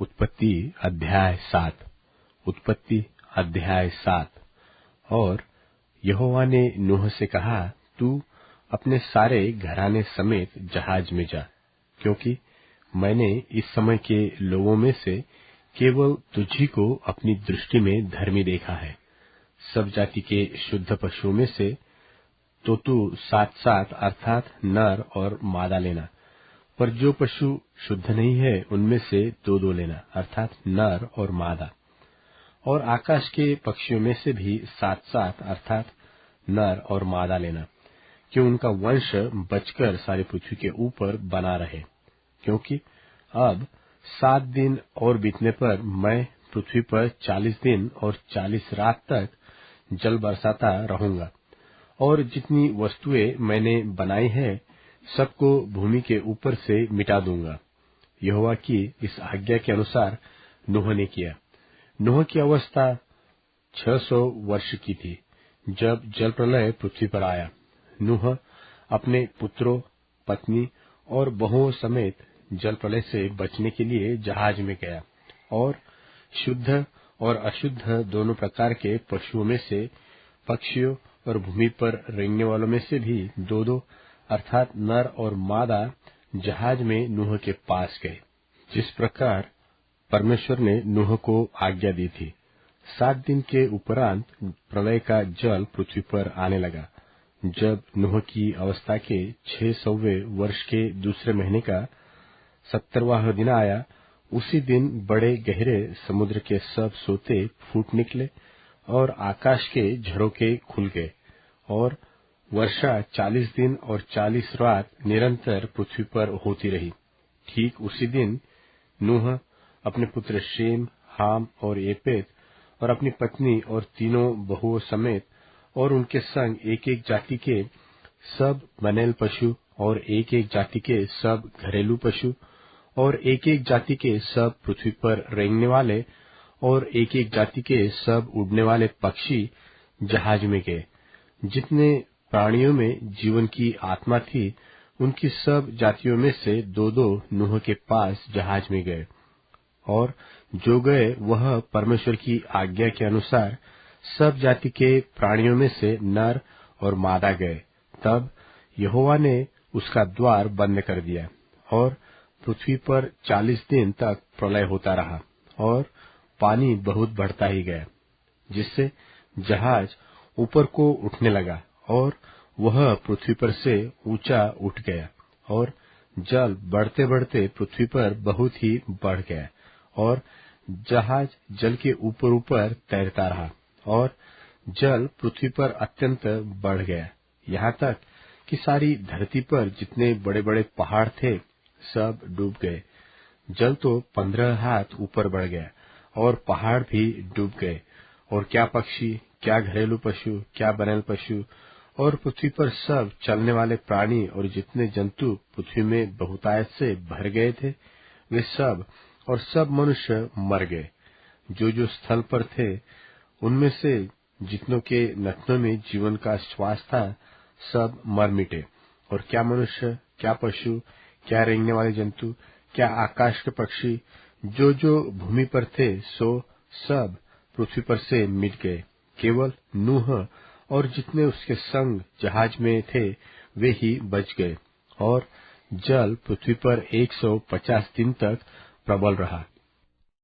उत्पत्ति अध्याय 7। उत्पत्ति अध्याय 7। और यहोवा ने नूह से कहा, तू अपने सारे घराने समेत जहाज में जा, क्योंकि मैंने इस समय के लोगों में से केवल तुझी को अपनी दृष्टि में धर्मी देखा है। सब जाति के शुद्ध पशुओं में से तो तू 7-7 अर्थात नर और मादा लेना, पर जो पशु शुद्ध नहीं है उनमें से 2-2 लेना, अर्थात नर और मादा। और आकाश के पक्षियों में से भी 7-7 अर्थात नर और मादा लेना, कि उनका वंश बचकर सारी पृथ्वी के ऊपर बना रहे। क्योंकि अब 7 दिन और बीतने पर मैं पृथ्वी पर 40 दिन और 40 रात तक जल बरसाता रहूंगा, और जितनी वस्तुएं मैंने बनाई है सबको भूमि के ऊपर से मिटा दूंगा। यहोवा की इस आज्ञा के अनुसार नूह ने किया। नूह की अवस्था 600 वर्ष की थी जब जल प्रलय पृथ्वी पर आया। नूह अपने पुत्रों, पत्नी और बहुओं समेत जल प्रलय से बचने के लिए जहाज में गया, और शुद्ध और अशुद्ध दोनों प्रकार के पशुओं में से, पक्षियों और भूमि पर रेंगने वालों में से भी 2-2 अर्थात नर और मादा जहाज में नूह के पास गए, जिस प्रकार परमेश्वर ने नूह को आज्ञा दी थी। 7 दिन के उपरांत प्रलय का जल पृथ्वी पर आने लगा। जब नूह की अवस्था के 600वें वर्ष के दूसरे महीने का 70वां दिन आया, उसी दिन बड़े गहरे समुद्र के सब सोते फूट निकले, और आकाश के झरोखे खुल गए, और वर्षा 40 दिन और 40 रात निरंतर पृथ्वी पर होती रही। ठीक उसी दिन नूह अपने पुत्र शेम, हाम और येपेत और अपनी पत्नी और तीनों बहुओं समेत और उनके संग एक-एक जाति के सब बनेल पशु और एक-एक जाति के सब घरेलू पशु और एक-एक जाति के सब पृथ्वी पर रेंगने वाले और एक-एक जाति के सब उड़ने वाले पक्षी जहाज में गए। जितने प्राणियों में जीवन की आत्मा थी, उनकी सब जातियों में से 2-2 नूह के पास जहाज में गए। और जो गए वह परमेश्वर की आज्ञा के अनुसार सब जाति के प्राणियों में से नर और मादा गए। तब यहोवा ने उसका द्वार बंद कर दिया, और पृथ्वी पर 40 दिन तक प्रलय होता रहा, और पानी बहुत बढ़ता ही गया, जिससे जहाज ऊपर को उठने लगा, और वह पृथ्वी पर से ऊंचा उठ गया, और जल बढ़ते बढ़ते पृथ्वी पर बहुत ही बढ़ गया, और जहाज जल के ऊपर ऊपर तैरता रहा, और जल पृथ्वी पर अत्यंत बढ़ गया, यहाँ तक कि सारी धरती पर जितने बड़े बड़े पहाड़ थे सब डूब गए। जल तो 15 हाथ ऊपर बढ़ गया, और पहाड़ भी डूब गए, और क्या पक्षी, क्या घरेलू पशु, क्या बनेल पशु, और पृथ्वी पर सब चलने वाले प्राणी और जितने जंतु पृथ्वी में बहुतायत से भर गए थे, वे सब और सब मनुष्य मर गए। जो जो स्थल पर थे उनमें से जितनों के नथनों में जीवन का श्वास था, सब मर मिटे। और क्या मनुष्य, क्या पशु, क्या रेंगने वाले जंतु, क्या आकाश के पक्षी, जो जो भूमि पर थे, सो सब पृथ्वी पर से मिट गए। केवल नूह और जितने उसके संग जहाज में थे वे ही बच गए, और जल पृथ्वी पर 150 दिन तक प्रबल रहा।